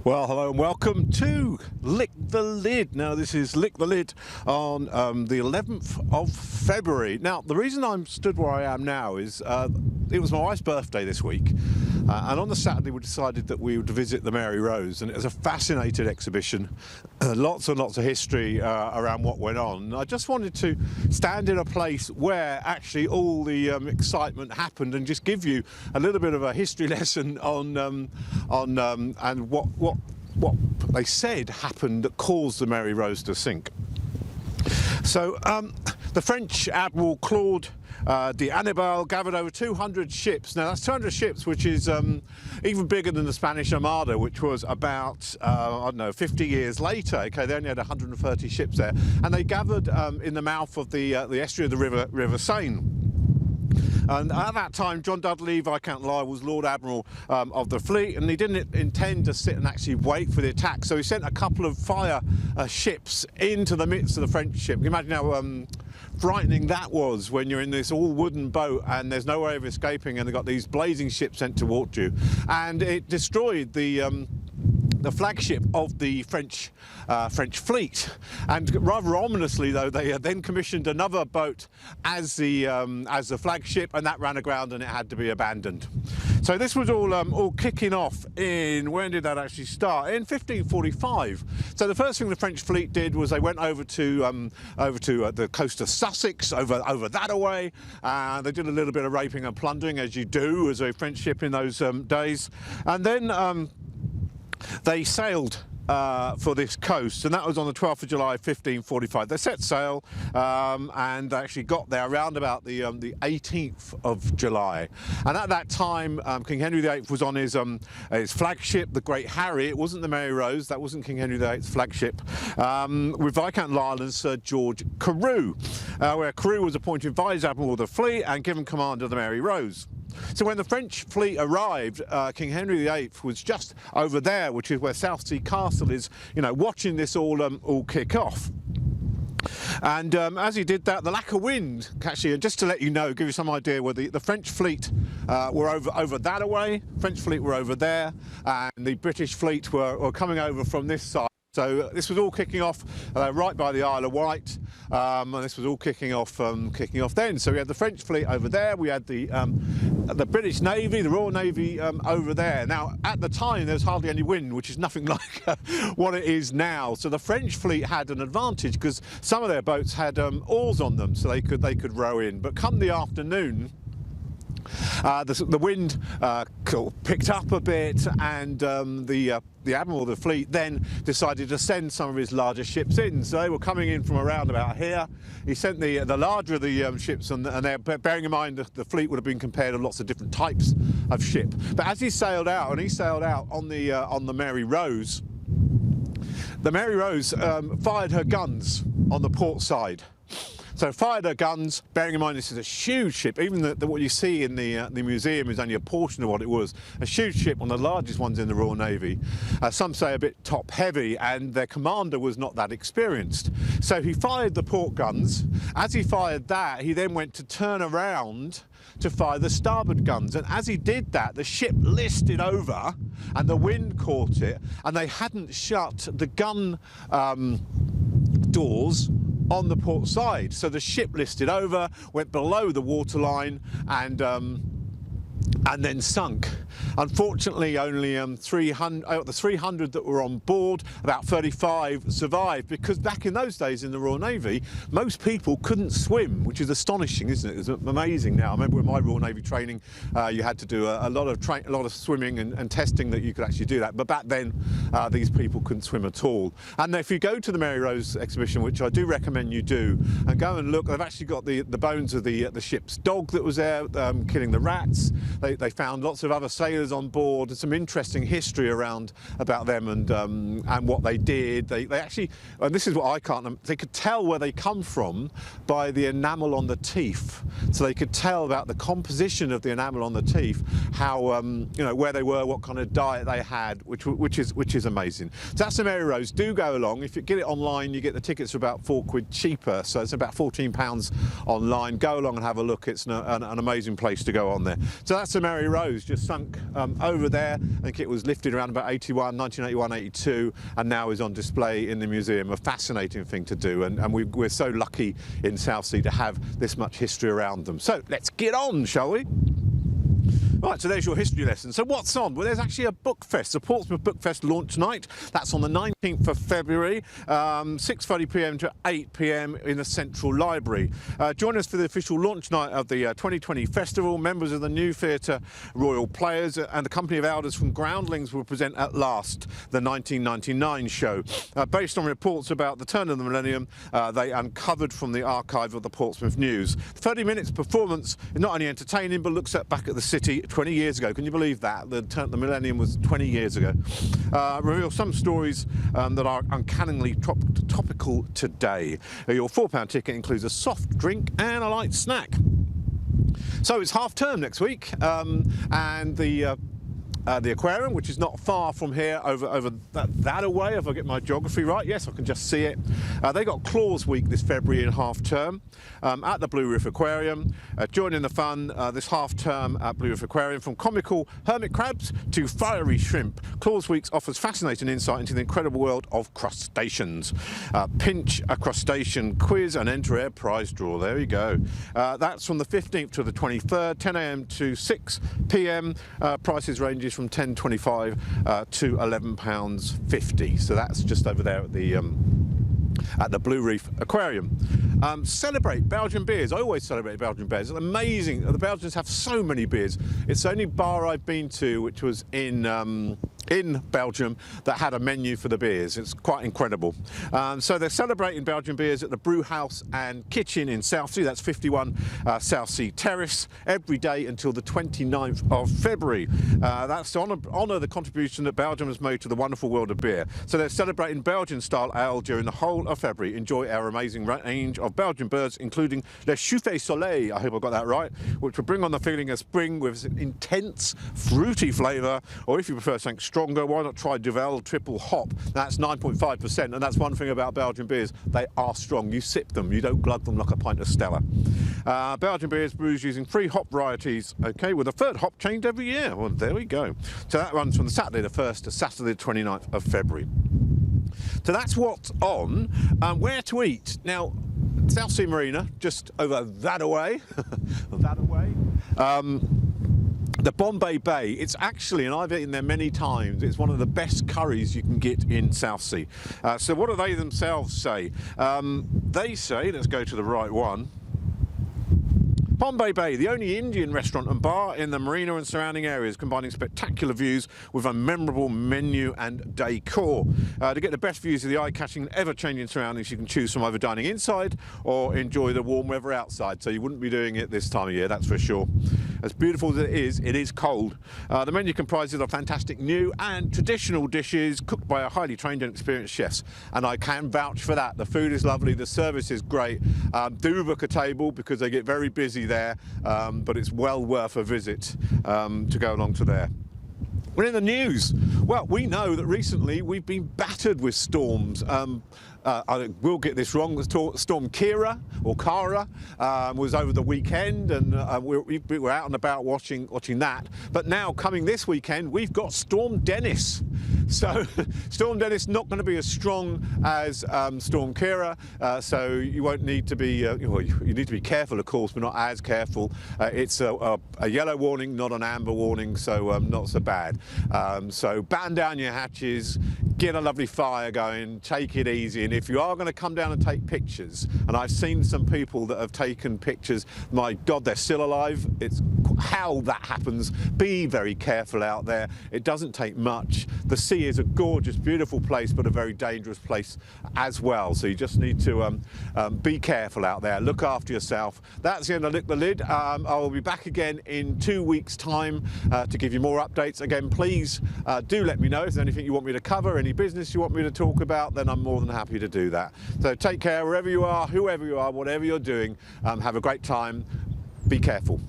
Well, hello and welcome to Lick the Lid. Now, this is Lick the Lid on the 11th of February. Now, the reason I'm stood where I am now is it was my wife's birthday this week. And on the Saturday, we decided that we would visit the Mary Rose, and it was a fascinating exhibition. Lots and lots of history around what went on. And I just wanted to stand in a place where actually all the excitement happened and just give you a little bit of a history lesson on and what they said happened that caused the Mary Rose to sink. So the French Admiral Claude d'Annibal gathered over 200 ships. Now that's 200 ships, which is even bigger than the Spanish Armada, which was about I don't know, 50 years later. Okay, they only had 130 ships there, and they gathered in the mouth of the estuary of the River Seine. And at that time, John Dudley, Viscount Lisle, was Lord Admiral of the fleet, and he didn't intend to sit and actually wait for the attack. So he sent a couple of fire ships into the midst of the French ship. You can imagine how frightening that was when you're in this all wooden boat and there's no way of escaping, and they've got these blazing ships sent toward you. And it destroyed the flagship of the French fleet, and rather ominously though, they then commissioned another boat as the flagship, and that ran aground and it had to be abandoned. So this was all kicking off in, when did that actually start? In 1545. So the first thing the French fleet did was they went over to the coast of Sussex, over that away. They did a little bit of raping and plundering, as you do as a French ship in those days, and then they sailed for this coast, and that was on the 12th of July 1545. They set sail and actually got there around about the 18th of July. And at that time, King Henry VIII was on his flagship, the Great Harry. It wasn't the Mary Rose, that wasn't King Henry VIII's flagship, with Viscount Lisle and Sir George Carew, where Carew was appointed Vice Admiral of the fleet and given command of the Mary Rose. So when the French fleet arrived, King Henry VIII was just over there, which is where Southsea Castle is, you know, watching this all kick off. And as he did that, the lack of wind, actually, just to let you know, give you some idea, where the French fleet were over that away, French fleet were over there, and the British fleet were coming over from this side. So this was all kicking off right by the Isle of Wight, and this was all kicking off then. So we had the French fleet over there, we had the British Navy, the Royal Navy over there. Now at the time there was hardly any wind, which is nothing like what it is now. So the French fleet had an advantage because some of their boats had oars on them, so they could row in. But come the afternoon, the wind picked up a bit, and the Admiral of the fleet then decided to send some of his larger ships in. So they were coming in from around about here. He sent the larger of the ships, and they're, bearing in mind the fleet would have been compared to lots of different types of ship. But as he sailed out, and he sailed out on the Mary Rose, the Mary Rose fired her guns on the port side. So fired her guns, bearing in mind this is a huge ship. Even what you see in the museum is only a portion of what it was. A huge ship, one of the largest ones in the Royal Navy. Some say a bit top heavy, and their commander was not that experienced. So he fired the port guns. As he fired that, he then went to turn around to fire the starboard guns. And as he did that, the ship listed over and the wind caught it, and they hadn't shut the gun doors on the port side, so the ship listed over, went below the waterline, and then sunk. Unfortunately, only 300, out of the 300 that were on board, about 35 survived, because back in those days in the Royal Navy, most people couldn't swim, which is astonishing, isn't it? It's amazing now. I remember in my Royal Navy training, you had to do a lot of swimming and testing that you could actually do that. But back then, these people couldn't swim at all. And if you go to the Mary Rose exhibition, which I do recommend you do, and go and look, they've actually got the bones of the ship's dog that was there, killing the rats. They found lots of other sailors on board. Some interesting history about them and what they did. They actually, and this is what I can't, they could tell where they come from by the enamel on the teeth. So they could tell about the composition of the enamel on the teeth, how you know, where they were, what kind of diet they had, which is amazing. So that's the Mary Rose. Do go along. If you get it online, you get the tickets for about £4 cheaper. So it's about £14 online. Go along and have a look. It's an amazing place to go on there. So that's the Mary Rose, just sunk over there. I think it was lifted around about 1981, 82, and now is on display in the museum. A fascinating thing to do, and we're so lucky in Southsea to have this much history around them. So let's get on, shall we? Right, so there's your history lesson. So what's on? Well, there's actually a book fest, the Portsmouth Book Fest launch night. That's on the 19th of February, 6:30 p.m. to 8 p.m. in the Central Library. Join us for the official launch night of the 2020 festival. Members of the New Theatre Royal Players and the company of elders from Groundlings will present At Last, the 1999 show. Based on reports about the turn of the millennium, they uncovered from the archive of the Portsmouth News. 30 minutes performance is not only entertaining, but looks back at the city 20 years ago. Can you believe that? The millennium was 20 years ago. Reveal some stories that are uncannily topical today. Your £4 ticket includes a soft drink and a light snack. So it's half term next week, and the Aquarium, which is not far from here, over that away, if I get my geography right. Yes, I can just see it. They got Claws Week this February in half term at the Blue Reef Aquarium. Joining the fun this half term at Blue Reef Aquarium, from comical hermit crabs to fiery shrimp, Claws Week offers fascinating insight into the incredible world of crustaceans. Pinch a crustacean quiz and enter a prize draw. There you go. That's from the 15th to the 23rd, 10 a.m. to 6 p.m. Prices ranges from £10.25 to £11.50. So that's just over there at the Blue Reef Aquarium. Celebrate Belgian beers. I always celebrate Belgian beers. It's amazing. The Belgians have so many beers. It's the only bar I've been to which was in Belgium that had a menu for the beers. It's quite incredible. So they're celebrating Belgian beers at the Brew House and Kitchen in Southsea. That's 51 Southsea Terrace, every day until the 29th of February. That's to honour the contribution that Belgium has made to the wonderful world of beer. So they're celebrating Belgian-style ale during the whole of February. Enjoy our amazing range of Belgian beers, including Le Chouffé Soleil, I hope I got that right, which will bring on the feeling of spring with an intense, fruity flavour. Or if you prefer something stronger, why not try Duvel Triple Hop? That's 9.5%, and that's one thing about Belgian beers. They are strong. You sip them, you don't glug them like a pint of Stella. Belgian beers brewed using 3 hop varieties, okay, with a third hop changed every year. Well, there we go. So that runs from Saturday the 1st to Saturday the 29th of February. So that's what's on. Where to eat? Now, Southsea Marina, just over that away, the Bombay Bay, it's actually, and I've eaten there many times, it's one of the best curries you can get in Southsea. So what do they themselves say? They say, let's go to the right one, Bombay Bay, the only Indian restaurant and bar in the marina and surrounding areas, combining spectacular views with a memorable menu and decor. To get the best views of the eye-catching, ever-changing surroundings, you can choose from either dining inside or enjoy the warm weather outside. So you wouldn't be doing it this time of year, that's for sure. As beautiful as it is cold. The menu comprises of fantastic new and traditional dishes cooked by a highly trained and experienced chefs, and I can vouch for that. The food is lovely, the service is great. Do book a table because they get very busy there, but it's well worth a visit to go along to there. We're in the news. Well, we know that recently we've been battered with storms. I will get this wrong. Storm Kira or Kara was over the weekend, and we were out and about watching that. But now coming this weekend, we've got Storm Dennis. So Storm Dennis not going to be as strong as Storm Kira, so you won't need to be. Well, you need to be careful, of course, but not as careful. It's a yellow warning, not an amber warning, so not so bad. So batten down your hatches, get a lovely fire going, take it easy, and if you are going to come down and take pictures, and I've seen some people that have taken pictures, my God, they're still alive. It's how that happens. Be very careful out there. It doesn't take much. The sea is a gorgeous, beautiful place, but a very dangerous place as well. So you just need to be careful out there. Look after yourself. That's the end of Lick the Lid. I will be back again in 2 weeks' time to give you more updates. Again, please do let me know if there's anything you want me to cover, any business you want me to talk about, then I'm more than happy to do that. So take care wherever you are, whoever you are, whatever you're doing. Have a great time. Be careful.